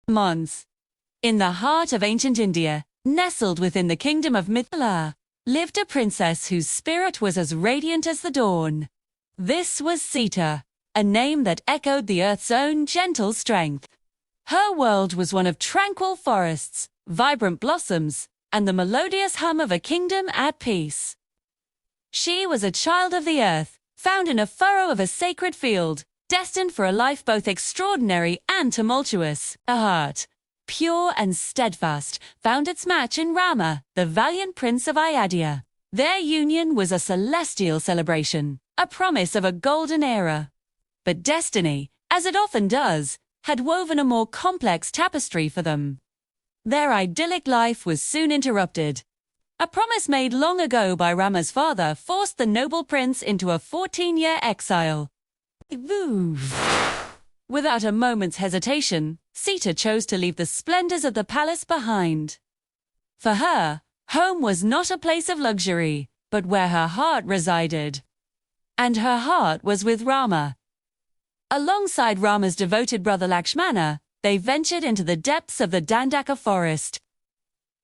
Mons. In the heart of ancient India, nestled within the kingdom of Mithila, lived a princess whose spirit was as radiant as the dawn. This was Sita, a name that echoed the earth's own gentle strength. Her world was one of tranquil forests, vibrant blossoms, and the melodious hum of a kingdom at peace. She was a child of the earth, found in a furrow of a sacred field, destined for a life both extraordinary and tumultuous. Her heart, pure and steadfast, found its match in Rama, the valiant prince of Ayodhya. Their union was a celestial celebration, a promise of a golden era. But destiny, as it often does, had woven a more complex tapestry for them. Their idyllic life was soon interrupted. A promise made long ago by Rama's father forced the noble prince into a 14-year exile. Without a moment's hesitation, Sita chose to leave the splendors of the palace behind. For her, home was not a place of luxury, but where her heart resided. And her heart was with Rama. Alongside Rama's devoted brother Lakshmana, they ventured into the depths of the Dandaka forest.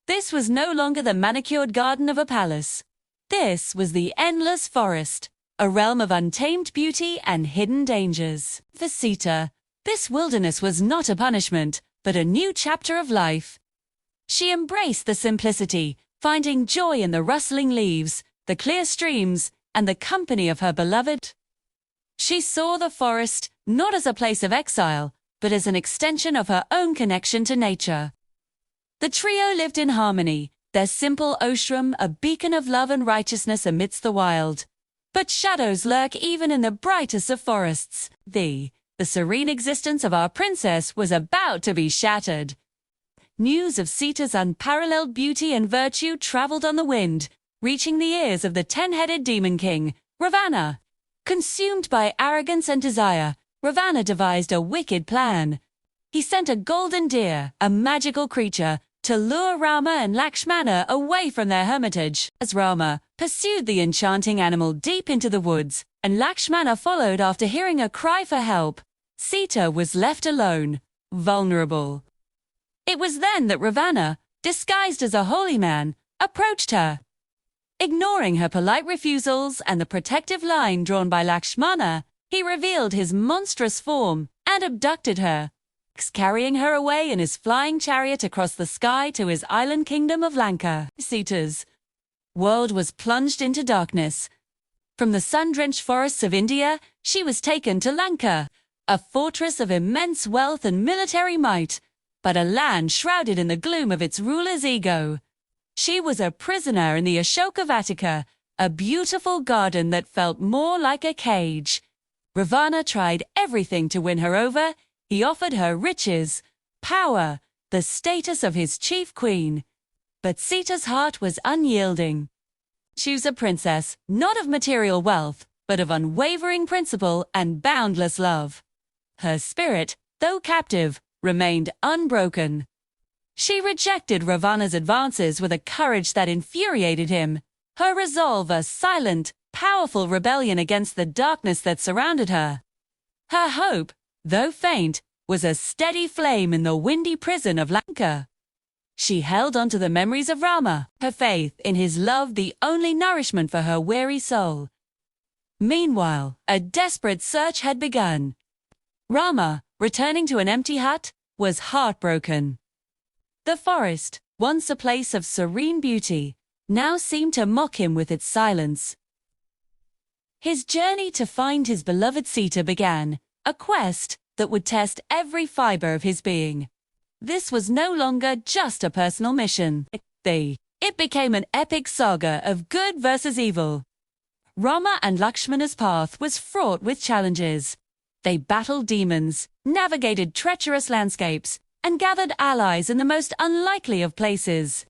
This was no longer the manicured garden of a palace. This was the endless forest, a realm of untamed beauty and hidden dangers. For Sita, this wilderness was not a punishment, but a new chapter of life. She embraced the simplicity, finding joy in the rustling leaves, the clear streams, and the company of her beloved. She saw the forest not as a place of exile, but as an extension of her own connection to nature. The trio lived in harmony, their simple ashram a beacon of love and righteousness amidst the wild. But shadows lurk even in the brightest of forests. The serene existence of our princess was about to be shattered. News of Sita's unparalleled beauty and virtue traveled on the wind, reaching the ears of the 10-headed demon king, Ravana. Consumed by arrogance and desire, Ravana devised a wicked plan. He sent a golden deer, a magical creature, to lure Rama and Lakshmana away from their hermitage. As Rama pursued the enchanting animal deep into the woods, and Lakshmana followed after hearing a cry for help, Sita was left alone, vulnerable. It was then that Ravana, disguised as a holy man, approached her. Ignoring her polite refusals and the protective line drawn by Lakshmana, he revealed his monstrous form and abducted her, carrying her away in his flying chariot across the sky to his island kingdom of Lanka. Sita's world was plunged into darkness. From the sun-drenched forests of India, she was taken to Lanka, a fortress of immense wealth and military might, but a land shrouded in the gloom of its ruler's ego. She was a prisoner in the Ashoka Vatica, a beautiful garden that felt more like a cage. Ravana tried everything to win her over. He offered her riches, power, the status of his chief queen. But Sita's heart was unyielding. She was a princess, not of material wealth, but of unwavering principle and boundless love. Her spirit, though captive, remained unbroken. She rejected Ravana's advances with a courage that infuriated him, her resolve a silent, powerful rebellion against the darkness that surrounded her. Her hope, though faint, was a steady flame in the windy prison of Lanka. She held on to the memories of Rama, her faith in his love the only nourishment for her weary soul. Meanwhile, a desperate search had begun. Rama, returning to an empty hut, was heartbroken. The forest, once a place of serene beauty, now seemed to mock him with its silence. His journey to find his beloved Sita began, a quest that would test every fiber of his being. This was no longer just a personal mission. It became an epic saga of good versus evil. Rama and Lakshmana's path was fraught with challenges. They battled demons, navigated treacherous landscapes, and gathered allies in the most unlikely of places.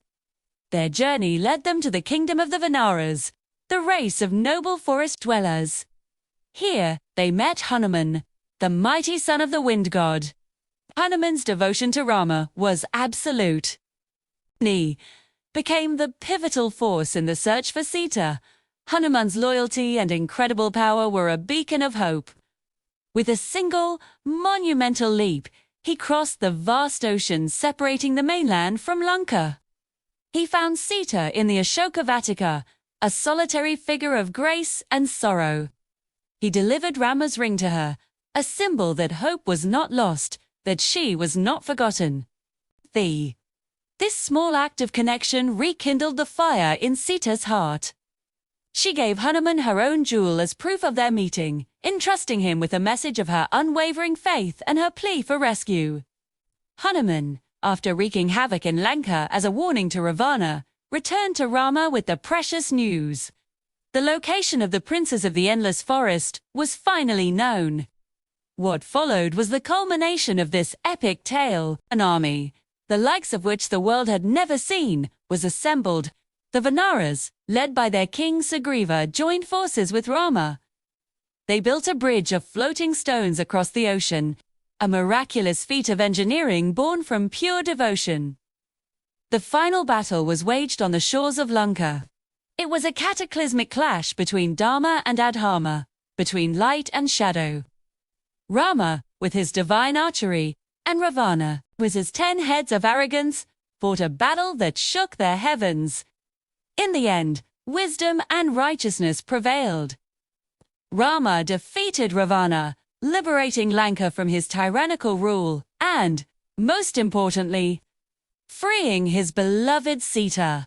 Their journey led them to the kingdom of the Vanaras, the race of noble forest dwellers. Here, they met Hanuman, the mighty son of the wind god. Hanuman's devotion to Rama was absolute. He became the pivotal force in the search for Sita. Hanuman's loyalty and incredible power were a beacon of hope. With a single, monumental leap, he crossed the vast ocean separating the mainland from Lanka. He found Sita in the Ashoka Vatika, a solitary figure of grace and sorrow. He delivered Rama's ring to her, a symbol that hope was not lost, that she was not forgotten. This small act of connection rekindled the fire in Sita's heart. She gave Hanuman her own jewel as proof of their meeting, entrusting him with a message of her unwavering faith and her plea for rescue. Hanuman, after wreaking havoc in Lanka as a warning to Ravana, returned to Rama with the precious news. The location of the princes of the endless forest was finally known. What followed was the culmination of this epic tale. An army, the likes of which the world had never seen, was assembled. The Vanaras, led by their king Sugriva, joined forces with Rama. They built a bridge of floating stones across the ocean, a miraculous feat of engineering born from pure devotion. The final battle was waged on the shores of Lanka. It was a cataclysmic clash between Dharma and Adharma, between light and shadow. Rama, with his divine archery, and Ravana, with his 10 heads of arrogance, fought a battle that shook the heavens. In the end, wisdom and righteousness prevailed. Rama defeated Ravana, liberating Lanka from his tyrannical rule, and, most importantly, freeing his beloved Sita.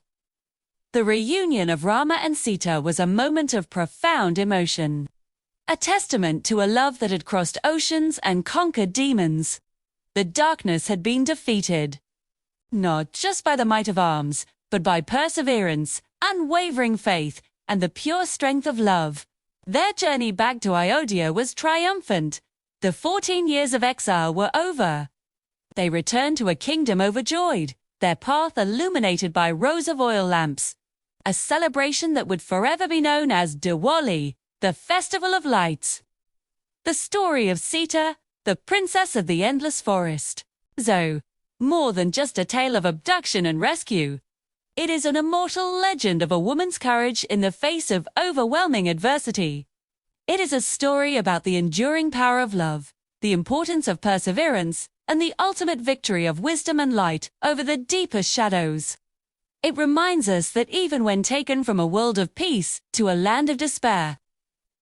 The reunion of Rama and Sita was a moment of profound emotion, a testament to a love that had crossed oceans and conquered demons. The darkness had been defeated, not just by the might of arms, but by perseverance, unwavering faith, and the pure strength of love. Their journey back to Ayodhya was triumphant. The 14 years of exile were over. They returned to a kingdom overjoyed, their path illuminated by rows of oil lamps, a celebration that would forever be known as Diwali, the Festival of Lights. The story of Sita, the Princess of the Endless Forest. So, more than just a tale of abduction and rescue, it is an immortal legend of a woman's courage in the face of overwhelming adversity. It is a story about the enduring power of love, the importance of perseverance, and the ultimate victory of wisdom and light over the deepest shadows. It reminds us that even when taken from a world of peace to a land of despair,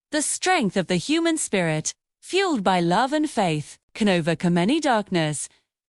the strength of the human spirit, fueled by love and faith, can overcome any darkness